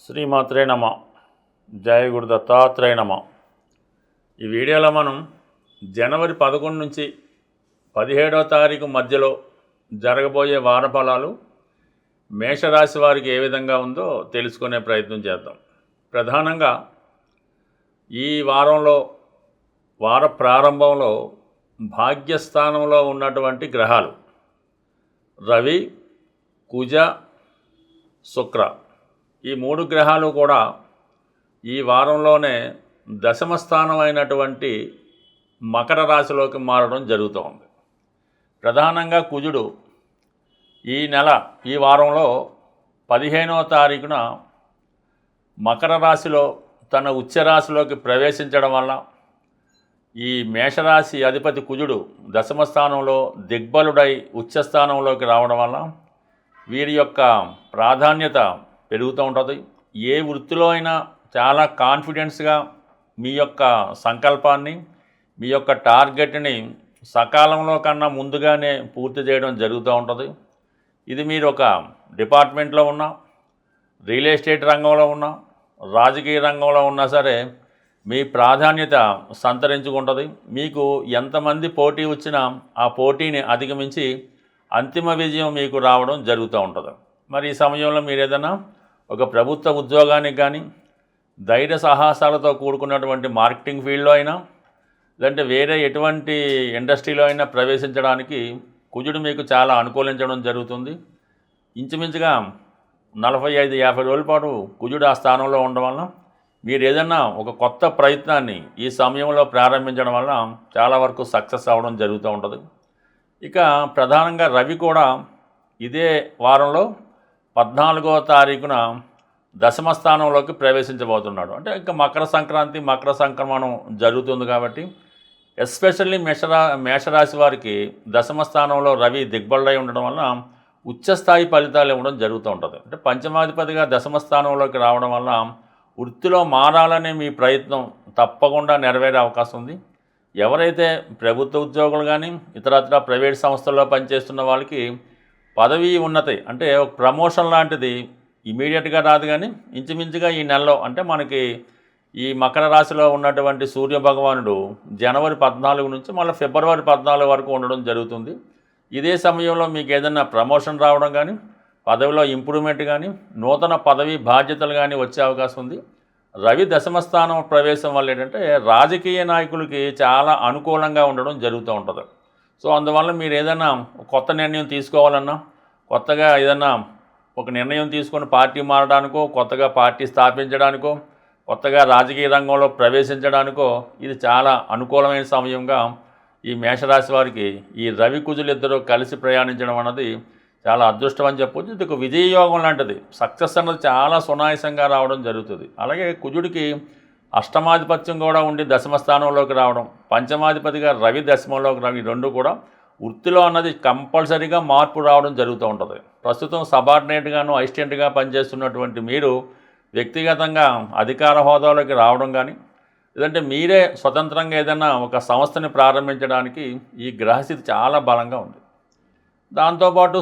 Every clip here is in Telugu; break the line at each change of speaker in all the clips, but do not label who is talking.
శ్రీమాత్రే నమ. జయ గురు దత్తాత్రేయ నమ. ఈ వీడియోలో మనం జనవరి 11 నుంచి 17వ తారీఖు మధ్యలో జరగబోయే వార ఫలాలు మేషరాశి వారికి ఏ విధంగా ఉందో తెలుసుకునే ప్రయత్నం చేద్దాం. ప్రధానంగా ఈ వారంలో వార ప్రారంభంలో భాగ్యస్థానంలో ఉన్నటువంటి గ్రహాలు రవి, కుజ, శుక్ర ఈ మూడు గ్రహాలు కూడా ఈ వారంలోనే దశమ స్థానం అయినటువంటి మకర రాశిలోకి మారడం జరుగుతోంది. ప్రధానంగా కుజుడు ఈ వారంలో 15వ తారీఖున మకర రాశిలో తన ఉచ్చరాశిలోకి ప్రవేశించడం వల్ల ఈ మేషరాశి అధిపతి కుజుడు దశమ స్థానంలో దిగ్బలుడై ఉచ్చస్థానంలోకి రావడం వల్ల వీరి యొక్క ప్రాధాన్యత పెరుగుతూ ఉంటుంది. ఏ వృత్తిలో అయినా చాలా కాన్ఫిడెన్స్గా మీ యొక్క సంకల్పాన్ని, మీ యొక్క టార్గెట్ని సకాలంలో కన్నా ముందుగానే పూర్తి చేయడం జరుగుతూ ఉంటుంది. ఇది మీరు ఒక డిపార్ట్మెంట్లో ఉన్నా, రియల్ ఎస్టేట్ రంగంలో ఉన్నా, రాజకీయ రంగంలో ఉన్నా సరే మీ ప్రాధాన్యత సంతరించుకుంటుంది. మీకు ఎంతమంది పోటీ వచ్చినా ఆ పోటీని అధిగమించి అంతిమ విజయం మీకు రావడం జరుగుతూ ఉంటుంది. మరి ఈ సమయంలో మీరు ఏదైనా ఒక ప్రభుత్వ ఉద్యోగానికి కానీ, ధైర్య సాహసాలతో కూడుకున్నటువంటి మార్కెటింగ్ ఫీల్డ్లో అయినా, లేదంటే వేరే ఎటువంటి ఇండస్ట్రీలో అయినా ప్రవేశించడానికి కుజుడు మీకు చాలా అనుకూలించడం జరుగుతుంది. ఇంచుమించుగా 45-50 రోజుల పాటు కుజుడు ఆ స్థానంలో ఉండడం వల్ల మీరు ఏదైనా ఒక కొత్త ప్రయత్నాన్ని ఈ సమయంలో ప్రారంభించడం వల్ల చాలా వరకు సక్సెస్ అవ్వడం జరుగుతూ ఉంటుంది. ఇక ప్రధానంగా రవి కూడా ఇదే వారంలో 14వ తారీఖున దశమ స్థానంలోకి ప్రవేశించబోతున్నాడు. అంటే ఇంకా మకర సంక్రమణం జరుగుతుంది కాబట్టి ఎస్పెషల్లీ మేషరాశి వారికి దశమ స్థానంలో రవి దిగ్బలుడై ఉండడం వల్ల ఉచ్చస్థాయి ఫలితాలు ఇవ్వడం జరుగుతూ ఉంటుంది. అంటే పంచమాధిపతిగా దశమ స్థానంలోకి రావడం వల్ల వృత్తిలో మారాలనే మీ ప్రయత్నం తప్పకుండా నెరవేరే అవకాశం ఉంది. ఎవరైతే ప్రభుత్వ ఉద్యోగులు కానీ ఇతరత్ర ప్రైవేట్ సంస్థల్లో పనిచేస్తున్న వాళ్ళకి పదవీ ఉన్నతి అంటే ఒక ప్రమోషన్ లాంటిది ఇమీడియట్గా రాదు, కానీ ఇంచుమించుగా ఈ నెలలో అంటే మనకి ఈ మకర రాశిలో ఉన్నటువంటి సూర్య భగవానుడు జనవరి 14 నుంచి మళ్ళీ ఫిబ్రవరి 14 వరకు ఉండడం జరుగుతుంది. ఇదే సమయంలో మీకు ఏదైనా ప్రమోషన్ రావడం కానీ, పదవిలో ఇంప్రూవ్మెంట్ కానీ, నూతన పదవి బాధ్యతలు కానీ వచ్చే అవకాశం ఉంది. రవి దశమస్థానం ప్రవేశం వల్ల ఏంటంటే రాజకీయ నాయకులకి చాలా అనుకూలంగా ఉండడం జరుగుతూ ఉంటుంది. సో అందువల్ల మీరు ఏదైనా కొత్త నిర్ణయం తీసుకోవాలన్నా, కొత్తగా ఏదైనా ఒక నిర్ణయం తీసుకొని పార్టీ మారడానికో, కొత్తగా పార్టీ స్థాపించడానికో, కొత్తగా రాజకీయ రంగంలో ప్రవేశించడానికో ఇది చాలా అనుకూలమైన సమయంగా ఈ మేషరాశి వారికి ఈ రవి కుజులు ఇద్దరు కలిసి ప్రయాణించడం అన్నది చాలా అదృష్టం అని చెప్పొచ్చు. ఇది ఒక విజయయోగం లాంటిది. సక్సెస్ అన్నది చాలా సునాయాసంగా రావడం జరుగుతుంది. అలాగే కుజుడికి అష్టమాధిపత్యం కూడా ఉండి దశమ స్థానంలోకి రావడం, పంచమాధిపతిగా రవి దశమంలోకి రావడం, ఈ రెండు కూడా వృత్తిలో అన్నది కంపల్సరీగా మార్పు రావడం జరుగుతూ ఉంటుంది. ప్రస్తుతం సబార్డినేట్గాను అసిస్టెంట్గా పనిచేస్తున్నటువంటి మీరు వ్యక్తిగతంగా అధికార హోదాలోకి రావడం కానీ, లేదంటే మీరే స్వతంత్రంగా ఏదైనా ఒక సంస్థని ప్రారంభించడానికి ఈ గ్రహస్థితి చాలా బలంగా ఉంది. దాంతోపాటు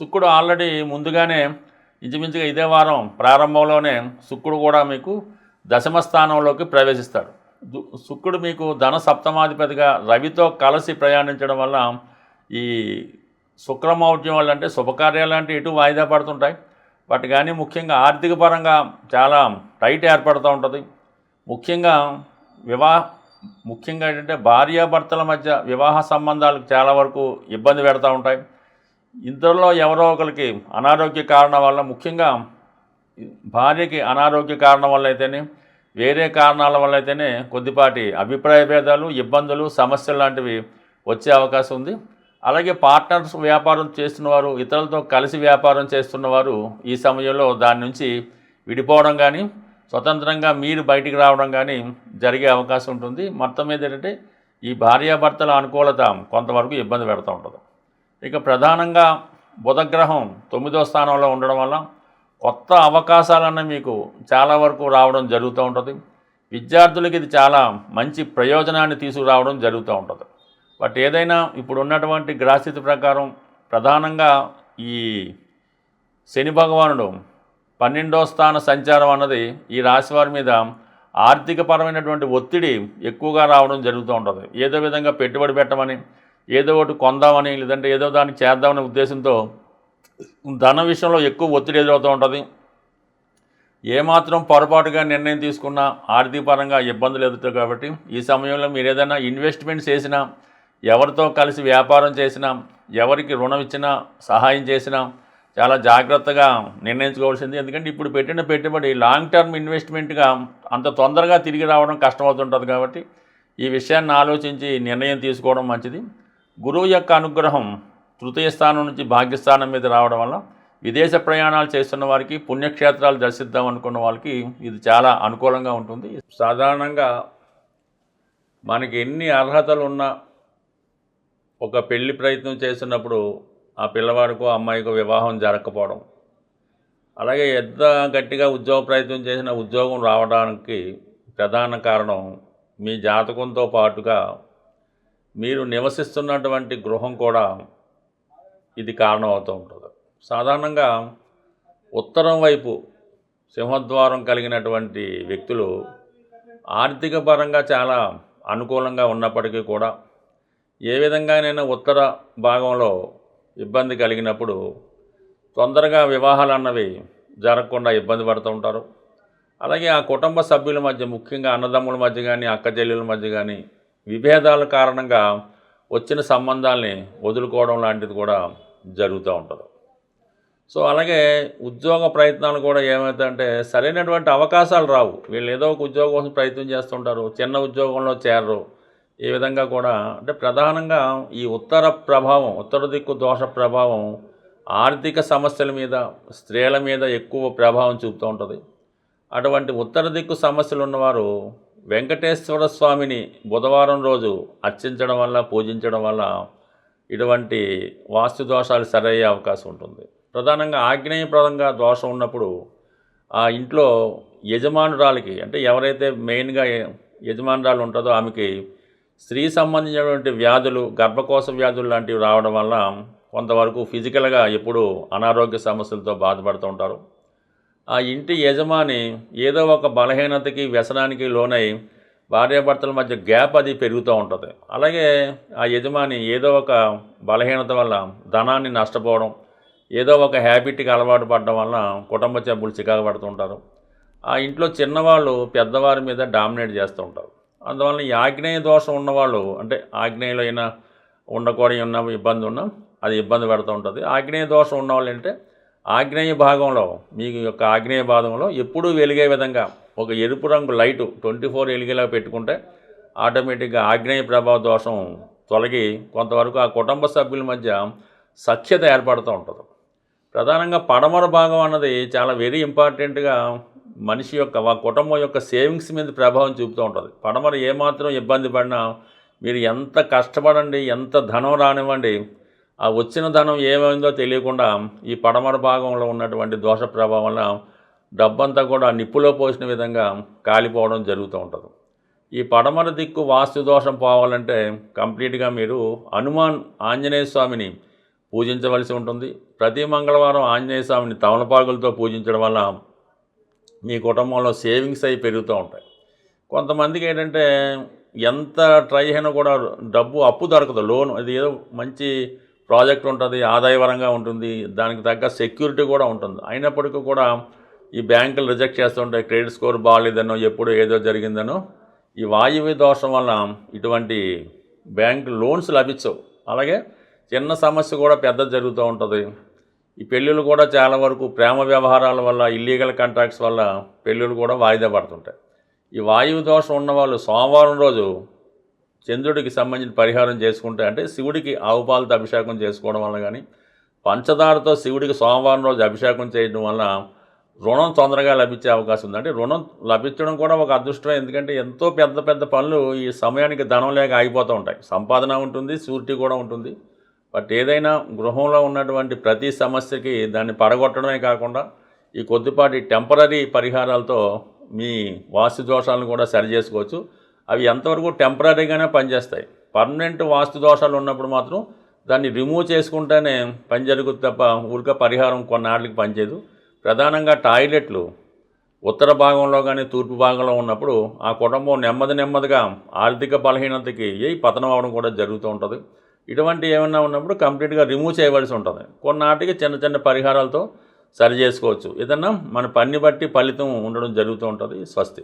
శుక్రుడు ఆల్రెడీ ముందుగానే ఇంచుమించుగా ఇదే వారం ప్రారంభంలోనే శుక్రుడు కూడా మీకు దశమ స్థానంలోకి ప్రవేశిస్తాడు. శుక్రుడు మీకు ధన సప్తమాధిపతిగా రవితో కలిసి ప్రయాణించడం వల్ల ఈ శుక్రమౌఢ్యం వల్ల అంటే శుభకార్యాలు లాంటి ఎటు వాయిదా పడుతుంటాయి. బట్ కానీ ముఖ్యంగా ఆర్థిక పరంగా చాలా టైట్ ఏర్పడుతూ ఉంటుంది. ముఖ్యంగా ఏంటంటే భార్యాభర్తల మధ్య వివాహ సంబంధాలకు చాలా వరకు ఇబ్బంది పెడతా ఉంటాయి. ఇద్దరిలో ఎవరో ఒకరికి అనారోగ్య కారణం వల్ల, ముఖ్యంగా భార్యకి అనారోగ్య కారణం వల్ల అయితేనే, వేరే కారణాల వల్ల అయితేనే కొద్దిపాటి అభిప్రాయ భేదాలు, ఇబ్బందులు, సమస్యలు లాంటివి వచ్చే అవకాశం ఉంది. అలాగే పార్ట్నర్స్ వ్యాపారం చేస్తున్నవారు, ఇతరులతో కలిసి వ్యాపారం చేస్తున్నవారు ఈ సమయంలో దాని నుంచి విడిపోవడం కానీ, స్వతంత్రంగా మీరు బయటికి రావడం కానీ జరిగే అవకాశం ఉంటుంది. మొత్తం మీద ఏంటంటే ఈ భార్యాభర్తల అనుకూలత కొంతవరకు ఇబ్బంది పెడుతూ ఉంటుంది. ఇక ప్రధానంగా బుధగ్రహం 9వ స్థానంలో ఉండడం వల్ల కొత్త అవకాశాలన్నీ మీకు చాలా వరకు రావడం జరుగుతూ ఉంటుంది. విద్యార్థులకి ఇది చాలా మంచి ప్రయోజనాన్ని తీసుకురావడం జరుగుతూ ఉంటుంది. బట్ ఏదైనా ఇప్పుడు ఉన్నటువంటి గ్రహస్థితి ప్రకారం ప్రధానంగా ఈ శని భగవానుడు 12వ స్థాన సంచారం అన్నది ఈ రాశి వారి మీద ఆర్థికపరమైనటువంటి ఒత్తిడి ఎక్కువగా రావడం జరుగుతూ ఉంటుంది. ఏదో విధంగా పెట్టుబడి పెట్టమని, ఏదో ఒకటి కొందామని, లేదంటే ఏదో దానికి చేద్దామనే ఉద్దేశంతో ధన విషయంలో ఎక్కువ ఒత్తిడి ఎదురవుతూ ఉంటుంది. ఏమాత్రం పొరపాటుగా నిర్ణయం తీసుకున్నా ఆర్థికపరంగా ఇబ్బందులు ఎదుగుతాయి. కాబట్టి ఈ సమయంలో మీరు ఏదైనా ఇన్వెస్ట్మెంట్స్ చేసినా, ఎవరితో కలిసి వ్యాపారం చేసినా, ఎవరికి రుణం ఇచ్చినా, సహాయం చేసినా చాలా జాగ్రత్తగా నిర్ణయించుకోవాల్సింది. ఎందుకంటే ఇప్పుడు పెట్టిన పెట్టుబడి లాంగ్ టర్మ్ ఇన్వెస్ట్మెంట్గా అంత తొందరగా తిరిగి రావడం కష్టమవుతుంటుంది. కాబట్టి ఈ విషయాన్ని ఆలోచించి నిర్ణయం తీసుకోవడం మంచిది. గురువు యొక్క అనుగ్రహం తృతీయ స్థానం నుంచి భాగ్యస్థానం మీద రావడం వల్ల విదేశ ప్రయాణాలు చేస్తున్న వారికి, పుణ్యక్షేత్రాలు దర్శిద్దాం అనుకున్న వాళ్ళకి ఇది చాలా అనుకూలంగా ఉంటుంది. సాధారణంగా మనకి ఎన్ని అర్హతలు ఉన్నా ఒక పెళ్లి ప్రయత్నం చేస్తున్నప్పుడు ఆ పిల్లవాడికో అమ్మాయికో వివాహం జరగకపోవడం, అలాగే ఎంత గట్టిగా ఉద్యోగ ప్రయత్నం చేసిన ఉద్యోగం రావడానికి ప్రధాన కారణం మీ జాతకంతో పాటుగా మీరు నివసిస్తున్నటువంటి గృహం కూడా ఇది కారణం అవుతూ ఉంటుంది. సాధారణంగా ఉత్తరం వైపు సింహద్వారం కలిగినటువంటి వ్యక్తులు ఆర్థిక పరంగా చాలా అనుకూలంగా ఉన్నప్పటికీ కూడా ఏ విధంగానైనా ఉత్తర భాగంలో ఇబ్బంది కలిగినప్పుడు తొందరగా వివాహాలు అన్నవి జరగకుండా ఇబ్బంది పడుతూ ఉంటారు. అలాగే ఆ కుటుంబ సభ్యుల మధ్య, ముఖ్యంగా అన్నదమ్ముల మధ్య కానీ, అక్క చెల్లెల మధ్య కానీ విభేదాల కారణంగా వచ్చిన సంబంధాల్ని వదులుకోవడం లాంటిది కూడా జరుగుతూ ఉంటుంది. సో అలాగే ఉద్యోగ ప్రయత్నాలు కూడా ఏమవుతాయంటే సరైనటువంటి అవకాశాలు రావు. వీళ్ళు ఏదో ఒక ఉద్యోగం కోసం ప్రయత్నం చేస్తుంటారు, చిన్న ఉద్యోగంలో చేరరు. ఈ విధంగా కూడా అంటే ప్రధానంగా ఈ ఉత్తర ప్రభావం, ఉత్తర దిక్కు దోష ప్రభావం ఆర్థిక సమస్యల మీద, స్త్రీల మీద ఎక్కువ ప్రభావం చూపుతూ ఉంటుంది. అటువంటి ఉత్తర దిక్కు సమస్యలు ఉన్నవారు వెంకటేశ్వర స్వామిని బుధవారం రోజు అర్చించడం వల్ల, పూజించడం వల్ల ఇటువంటి వాస్తు దోషాలు సరయ్యే అవకాశం ఉంటుంది. ప్రధానంగా ఆగ్నేయప్రదంగా దోషం ఉన్నప్పుడు ఆ ఇంట్లో యజమానురాలికి, అంటే ఎవరైతే మెయిన్గా యజమానురాలు ఉంటుందో ఆమెకి స్త్రీ సంబంధించినటువంటి వ్యాధులు, గర్భకోశ వ్యాధులు లాంటివి రావడం వల్ల కొంతవరకు ఫిజికల్గా ఎప్పుడూ అనారోగ్య సమస్యలతో బాధపడుతూ ఉంటారు. ఆ ఇంటి యజమాని ఏదో ఒక బలహీనతకి, వ్యసనానికి లోనై భార్యాభర్తల మధ్య గ్యాప్ అది పెరుగుతూ ఉంటుంది. అలాగే ఆ యజమాని ఏదో ఒక బలహీనత వల్ల ధనాన్ని నష్టపోవడం, ఏదో ఒక హ్యాబిట్కి అలవాటు పడడం వల్ల కుటుంబ సభ్యులు చికాకు పడుతుంటారు. ఆ ఇంట్లో చిన్నవాళ్ళు పెద్దవారి మీద డామినేట్ చేస్తూ ఉంటారు. అందువల్ల ఈ ఆగ్నేయ దోషం ఉన్నవాళ్ళు, అంటే ఆగ్నేయంలో అయినా ఉండకూడని ఉన్న ఇబ్బంది ఉన్నా అది ఇబ్బంది పెడుతూ ఉంటుంది. ఆగ్నేయ దోషం ఉన్నవాళ్ళు అంటే ఆగ్నేయ భాగంలో, మీ యొక్క ఆగ్నేయ భాగంలో ఎప్పుడూ వెలిగే విధంగా ఒక ఎరుపు రంగు లైటు 24 ఎలిగేలా పెట్టుకుంటే ఆటోమేటిక్గా ఆగ్నేయ ప్రభావ దోషం తొలగి కొంతవరకు ఆ కుటుంబ సభ్యుల మధ్య సఖ్యత ఏర్పడుతూ ఉంటుంది. ప్రధానంగా పడమర భాగం అన్నది చాలా వెరీ ఇంపార్టెంట్గా మనిషి యొక్క, ఆ కుటుంబం యొక్క సేవింగ్స్ మీద ప్రభావం చూపుతూ ఉంటుంది. పడమర ఏమాత్రం ఇబ్బంది పడినా మీరు ఎంత కష్టపడండి, ఎంత ధనం రానివ్వండి, ఆ వచ్చిన ధనం ఏమైందో తెలియకుండా ఈ పడమర భాగంలో ఉన్నటువంటి దోష ప్రభావం వల్ల డబ్బంతా కూడా నిప్పులో పోసిన విధంగా కాలిపోవడం జరుగుతూ ఉంటుంది. ఈ పడమర దిక్కు వాస్తు దోషం పోవాలంటే కంప్లీట్గా మీరు హనుమాన్ ఆంజనేయ స్వామిని పూజించవలసి ఉంటుంది. ప్రతి మంగళవారం ఆంజనేయ స్వామిని తమలపాకులతో పూజించడం వల్ల మీ కుటుంబంలో సేవింగ్స్ అవి పెరుగుతూ ఉంటాయి. కొంతమందికి ఏంటంటే ఎంత ట్రై అయినా కూడా డబ్బు అప్పు దొరకదు, లోన్, అది ఏదో మంచి ప్రాజెక్ట్ ఉంటుంది, ఆదాయపరంగా ఉంటుంది, దానికి తగ్గ సెక్యూరిటీ కూడా ఉంటుంది, అయినప్పటికీ కూడా ఈ బ్యాంకులు రిజెక్ట్ చేస్తుంటాయి. క్రెడిట్ స్కోర్ బాగాలేదనో, ఎప్పుడు ఏదో జరిగిందనో, ఈ వాయువ్య దోషం వల్ల ఇటువంటి బ్యాంక్ లోన్స్ లభించవు. అలాగే చిన్న సమస్య కూడా పెద్ద జరుగుతూ ఉంటుంది. ఈ పెళ్ళిళ్ళు కూడా చాలా వరకు ప్రేమ వ్యవహారాల వల్ల, ఇల్లీగల్ కాంట్రాక్ట్స్ వల్ల పెళ్ళిళ్ళు కూడా వాయిదా పడుతుంటాయి. ఈ వాయువు దోషం ఉన్నవాళ్ళు సోమవారం రోజు చంద్రుడికి సంబంధించిన పరిహారం చేసుకుంటే, అంటే శివుడికి ఆవు పాలతో అభిషేకం చేసుకోవడం వల్ల కానీ, పంచదారతో శివుడికి సోమవారం రోజు అభిషేకం చేయడం వల్ల రుణం తొందరగా లభించే అవకాశం ఉంది. అంటే రుణం లభించడం కూడా ఒక అదృష్టమే. ఎందుకంటే ఎంతో పెద్ద పెద్ద పనులు ఈ సమయానికి ధనం లేక ఆగిపోతూ ఉంటాయి. సంపాదన ఉంటుంది, షూరిటీ కూడా ఉంటుంది. బట్ ఏదైనా గృహంలో ఉన్నటువంటి ప్రతి సమస్యకి దాన్ని పడగొట్టడమే కాకుండా ఈ కొద్దిపాటి టెంపరీ పరిహారాలతో మీ వాస్తు దోషాలను కూడా సరి చేసుకోవచ్చు. అవి ఎంతవరకు టెంపరీగానే పనిచేస్తాయి. పర్మనెంట్ వాస్తు దోషాలు ఉన్నప్పుడు మాత్రం దాన్ని రిమూవ్ చేసుకుంటేనే పని జరుగుతుంది తప్ప ఊరికే పరిహారం కొన్నాళ్ళకి పనిచేయదు. ప్రధానంగా టాయిలెట్లు ఉత్తర భాగంలో కానీ తూర్పు భాగంలో ఉన్నప్పుడు ఆ కుటుంబం నెమ్మదిగా ఆర్థిక బలహీనతకి పతనం అవడం కూడా జరుగుతూ ఉంటుంది. ఇటువంటి ఏమన్నా ఉన్నప్పుడు కంప్లీట్గా రిమూవ్ చేయవలసి ఉంటుంది. కొన్నాటికి చిన్న చిన్న పరిహారాలతో సరి చేసుకోవచ్చు. ఏదన్నా మన పని బట్టి ఫలితం ఉండడం జరుగుతూ ఉంటుంది. స్వస్తి.